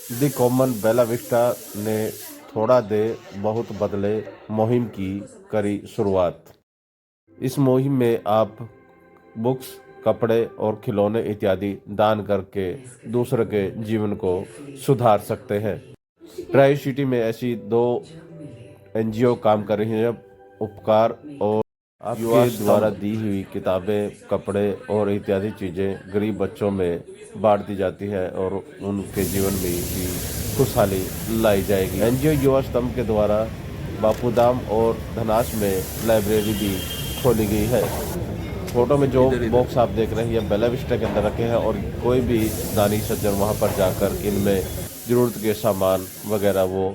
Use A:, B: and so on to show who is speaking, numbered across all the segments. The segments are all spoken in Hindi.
A: दी कॉमन बेला विस्टा ने थोड़ा दे बहुत बदले मुहिम की करी शुरुआत। इस मुहिम में आप बुक्स, कपड़े और खिलौने इत्यादि दान करके दूसरे के जीवन को सुधार सकते हैं। ट्राई सिटी में ऐसी 2 एनजीओ काम कर रही हैं। उपकार और आपके द्वारा दी हुई किताबें, कपड़े और इत्यादि चीज़ें गरीब बच्चों में बांट दी जाती है और उनके जीवन में भी खुशहाली लाई जाएगी। एनजीओ युवा स्तंभ के द्वारा बापूधाम और धनाश में लाइब्रेरी भी खोली गई है। फोटो में जो बॉक्स आप देख रहे हैं ये बेला विस्टा के अंदर रखे हैं और कोई भी दानी सज्जन वहां पर जाकर इनमें ज़रूरत के सामान वगैरह वो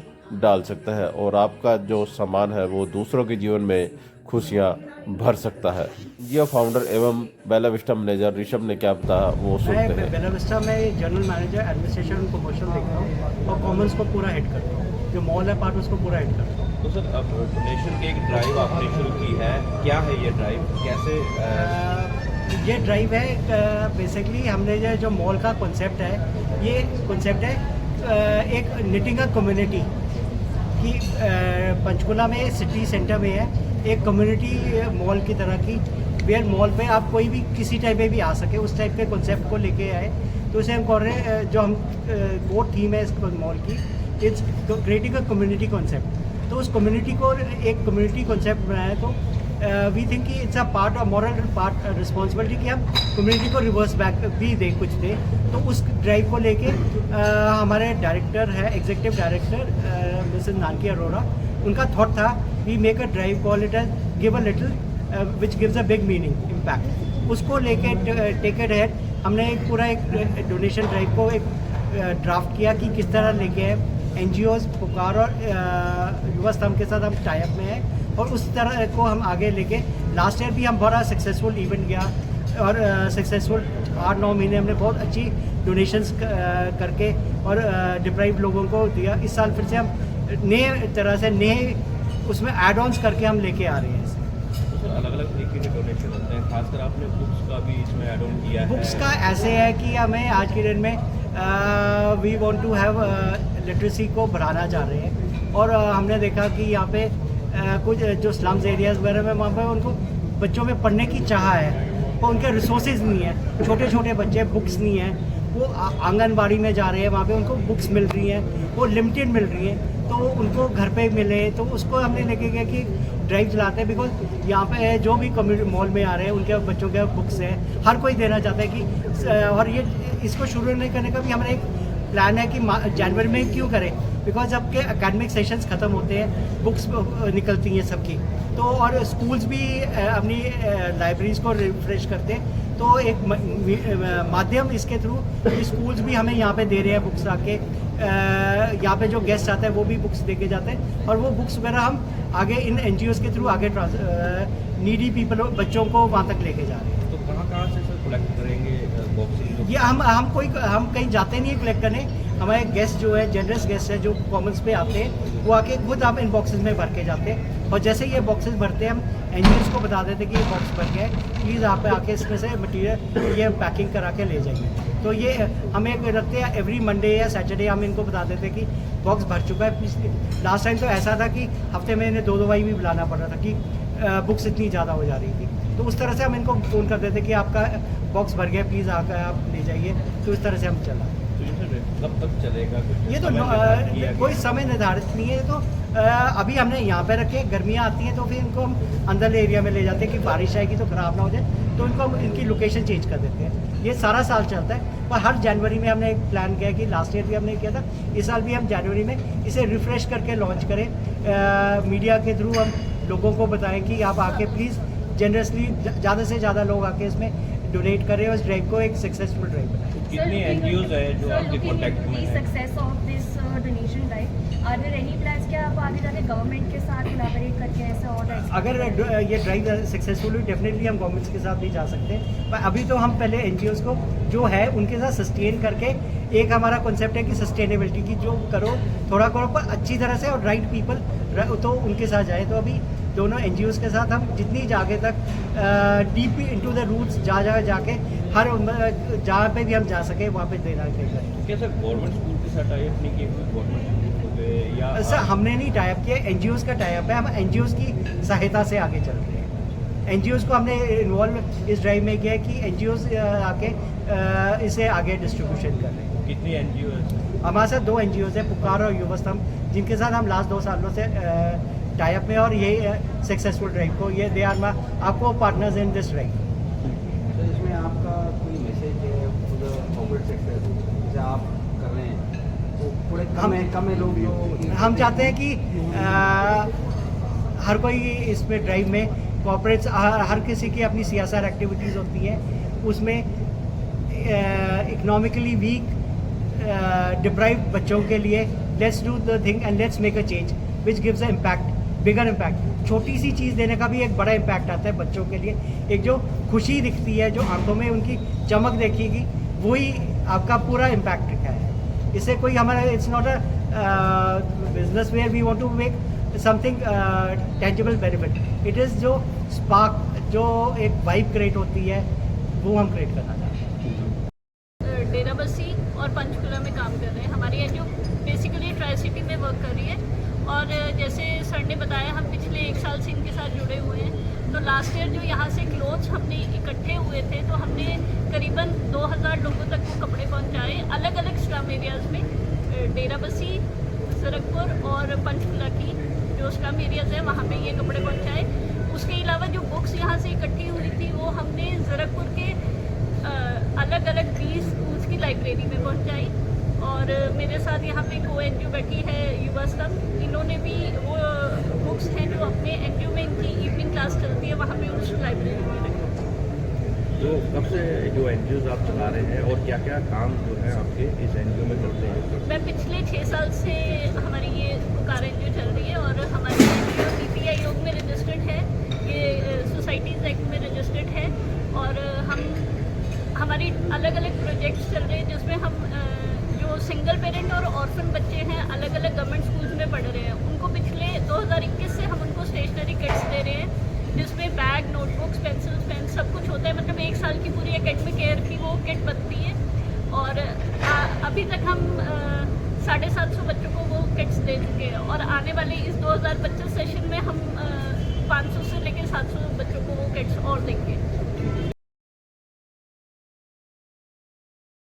A: डाल सकता है और आपका जो सामान है वो दूसरों के जीवन में खुशियां भर सकता है। जियो फाउंडर एवं बेला विस्टा मैनेजर ऋषभ ने क्या बताया वो सुनते हैं।
B: बेला विस्टा में जनरल मैनेजर एडमिनिस्ट्रेशन और प्रमोशन देखता हूँ और कॉमन्स को पूरा हेड करता हूँ। जो मॉल है पार्ट उसको पूरा हेड करता हूँ।
C: तो सर अब डोनेशन की एक ड्राइव आपने शुरू की है, क्या है ये ड्राइव, कैसे?
B: ये ड्राइव है बेसिकली हमने जो मॉल का कॉन्सेप्ट है, ये कॉन्सेप्ट है एक निटिंग कम्युनिटी की। पंचकुला में सिटी सेंटर में है एक कम्युनिटी मॉल की तरह की, वेयर मॉल पे आप कोई भी किसी टाइप में भी आ सके, उस टाइप के कॉन्सेप्ट को लेके आए। तो इसे हम कर रहे हैं, जो हम कोर थीम है इस मॉल की, it's creating a community concept. तो उस कम्युनिटी को एक कम्युनिटी कॉन्सेप्ट बनाया। तो वी थिंक कि it's a part of moral part responsibility कि हम कम्युनिटी को रिवर्स बैक भी दे कुछ दे। तो उस ड्राइव को लेके हमारे डायरेक्टर है, executive director Mrs Nanki Arora, उनका थॉट था we make a drive, call it as give a little which gives a big meaning impact. उसको लेके टेक इट हेड हमने एक पूरा एक डोनेशन ड्राइव को एक ड्राफ्ट किया कि किस तरह लेके आए। एनजीओज पुकार और युवा स्तंभ के साथ हम टाइप में हैं और उस तरह को हम आगे लेके लास्ट ईयर भी हम बड़ा सक्सेसफुल इवेंट गया और सक्सेसफुल 8-9 महीने हमने बहुत अच्छी डोनेशंस करके और डिप्राइव लोगों को दिया। इस साल फिर से हम नए तरह से नए उसमें एड ऑन्स करके हम लेके आ रहे हैं।
C: तो अलग अलग तरीके के डोनेशन होते हैं, खासकर आपने बुक्स का भी इसमें ऐड ऑन किया है।
B: बुक्स का ऐसे है कि हमें आज के दिन में we want to have literacy को बढ़ाना चाह रहे हैं और हमने देखा कि यहाँ पे कुछ जो स्लम्स एरियाज़ वगैरह में वहाँ पे उनको बच्चों में पढ़ने की चाह है और उनके रिसोर्सेज नहीं है। छोटे छोटे बच्चे, बुक्स नहीं है, वो आंगनबाड़ी में जा रहे हैं, वहाँ पे उनको बुक्स मिल रही हैं, वो लिमिटेड मिल रही हैं, तो उनको घर पे मिले। तो उसको हमने लेके गया कि ड्राइव चलाते हैं, बिकॉज यहाँ पे जो भी कम्युनिटी मॉल में आ रहे हैं उनके बच्चों के बुक्स हैं, हर कोई देना चाहता है कि और ये इसको शुरू नहीं करने का भी हमारा एक प्लान है कि जनवरी में क्यों करें, बिकॉज अब के एकेडमिक सेशंस ख़त्म होते हैं, बुक्स निकलती हैं सबकी। तो और स्कूल्स भी अपनी लाइब्रेरीज को रिफ्रेश करते हैं। तो एक माध्यम इसके थ्रू स्कूल्स भी हमें यहाँ पे दे रहे हैं बुक्स आके। यहाँ पे जो गेस्ट आते हैं वो भी बुक्स दे के जाते हैं और वो बुक्स वगैरह हम आगे इन एनजीओज के थ्रू आगे नीडी पीपल बच्चों को वहाँ तक लेके जा रहे हैं।
C: तो कहाँ से सर कलेक्ट करेंगे बॉक्सेस?
B: ये हम कहीं जाते नहीं है कलेक्ट करने। हमारे गेस्ट जो है, जनरस गेस्ट है जो कॉमन्स पे आते हैं, वो आके खुद आप इन बॉक्सेस में भर के जाते हैं और जैसे ये बॉक्सेस भरते हैं हम एनजीओज को बता देते हैं कि ये बॉक्स भर गया है, प्लीज़ आप आके इसमें से मटीरियल ये पैकिंग करा के ले जाइए। तो ये हम एक रखते हैं, एवरी मंडे या सैटरडे हम इनको बता देते हैं कि बॉक्स भर चुका है। प्लीज़ लास्ट टाइम तो ऐसा था कि हफ्ते में इन्हें 2 दवाई भी बुलाना पड़ रहा था कि बुक्स इतनी ज़्यादा हो जा रही थी। तो उस तरह से हम इनको फ़ोन कर देते कि आपका बॉक्स भर गया, प्लीज़ आकर आप ले जाइए। तो इस तरह से हम चला।
C: कब तक चलेगा?
B: ये तो कोई समय निर्धारित नहीं है। तो अभी हमने यहाँ पे रखे, गर्मियाँ आती हैं तो फिर इनको हम अंदर एरिया में ले जाते हैं कि बारिश आएगी तो ख़राब ना हो जाए, तो इनको हम इनकी लोकेशन चेंज कर देते हैं। ये सारा साल चलता है, पर हर जनवरी में हमने एक प्लान किया कि लास्ट ईयर भी हमने किया था, इस साल भी हम जनवरी में इसे रिफ़्रेश करके लॉन्च करें। मीडिया के थ्रू हम लोगों को बताएं कि आप आके प्लीज़ जनरसली ज़्यादा से ज़्यादा लोग आके इसमें डोनेट करें और इस ड्राइव को एक सक्सेसफुल ड्राइव बनाएं।
C: कितनी एनजीओज है जो आपके कॉन्टैक्ट में है?
D: Success of this donation drive, are there any plans कि आप आगे जाके गवर्नमेंट के साथ कोलैबोरेट करके ऐसा और
B: अगर ये ड्राइव सक्सेसफुल हुई, डेफिनेटली हम गवर्नमेंट्स के साथ भी जा सकते हैं, पर अभी तो हम पहले एनजीओज को जो है उनके साथ सस्टेन करके, एक हमारा कॉन्सेप्ट है कि सस्टेनेबिलिटी की जो करो थोड़ा करो पर अच्छी तरह से और राइट पीपल तो उनके साथ जाए। तो अभी दोनों एनजीओज के साथ हम जितनी आगे तक डीप इनटू द रूट्स जहाँ जहाँ जाके हर जहाँ पे भी हम जा सके वहाँ पे देना चाहिए।
C: क्या सर गवर्नमेंट स्कूल के साथ टाइप नहीं किए कोई गवर्नमेंट हो गए या
B: सर हमने नहीं टाइप किया, एनजीओज़ का टाइप है, हम एनजीओज़ की सहायता से आगे चल रहे हैं। एनजीओज़ को हमने इन्वॉल्व इस ड्राइव में किया है कि एनजीओज़ आके इसे आगे डिस्ट्रीब्यूशन कर रहे हैं।
C: कितनी एनजीओ है?
B: हमारे साथ 2 एनजीओज़ हैं, पुकार और युवा स्तंभ, जिनके साथ हम लास्ट 2 सालों से टाइप में, और ये सक्सेसफुल ड्राइव को ये दे आर आपको पार्टनर्स इन दिस ड्राइव।
E: तो इसमें आपका कोई मैसेज है फॉर द कॉर्पोरेट सेक्टर जैसे आप कर रहे हैं, तो थोड़े कम है लोग जो
B: हम चाहते हैं कि हर कोई इसमें ड्राइव में कॉर्पोरेट्स, हर किसी की अपनी सीएसआर एक्टिविटीज़ होती हैं, उसमें इकोनॉमिकली वीक डिप्राइव्ड बच्चों के लिए let's do the thing and let's make a change which gives a impact, bigger impact. छोटी सी चीज़ देने का भी एक बड़ा इम्पैक्ट आता है बच्चों के लिए। एक जो खुशी दिखती है, जो आंखों में उनकी चमक देखेगी, वही आपका पूरा इम्पैक्ट है। इससे कोई हमारा it's not a business where we want to make something tangible benefit. It is जो स्पार्क, जो एक वाइब क्रिएट होती है, वो हम क्रिएट करना चाहते हैं।
F: डेराबस्सी और पंचकुला में काम कर रहे हैं। हमारी एनजीओ बेसिकली ट्राई सिटी में वर्क कर रही है, और जैसे सर ने बताया हम पिछले 1 साल से इनके साथ जुड़े हुए हैं। तो लास्ट ईयर जो यहाँ से क्लोथ्स हमने इकट्ठे हुए थे, तो हमने करीबन 2000 लोगों तक वो कपड़े पहुँचाए अलग अलग स्लम एरियाज़ में, डेराबस्सी, ज़रकपुर और पंचकुला की जो स्लम एरियाज़ हैं वहाँ पे ये कपड़े पहुँचाए। उसके अलावा जो बुक्स यहाँ से इकट्ठी हुई थी वो हमने ज़रकपुर के अलग अलग 20 स्कूल्स की लाइब्रेरी में पहुँचाई। और मेरे साथ यहाँ पे को एनजीओ बैठी है युवा स्तंभ, इन्होंने भी वो बुक्स हैं जो अपने एनजीओ में इनकी इवनिंग क्लास चलती है वहाँ पे उस लाइब्रेरी में रखी।
C: तो कब से जो एनजीओज आप चला रहे हैं और क्या क्या काम जो है आपके इस एनजीओ में करते हैं?
F: मैं पिछले 6 साल से हमारी ये पुकार एनजीओ चल रही है, और हमारी एनजीओ नीति आयोग में रजिस्टर्ड है, ये सोसाइटीज़ एक्ट में रजिस्टर्ड है, और हमारी अलग अलग प्रोजेक्ट्स चल रहे हैं जिसमें हम जो सिंगल पेरेंट और ऑर्फन बच्चे हैं अलग अलग गवर्नमेंट स्कूल्स में पढ़ रहे हैं, उनको पिछले 2021 से हम उनको स्टेशनरी किट्स दे रहे हैं, जिसमें बैग, नोटबुक्स, पेंसिल्स, पेन सब कुछ होता है। मतलब 1 साल की पूरी एकेडमिक ईयर की वो किट बनती है, और अभी तक हम 750 बच्चों को वो किट्स दे चुके हैं, और आने वाले इस 2025 सेशन में हम 500 से लेकर 700 बच्चों को वो किट्स और देंगे।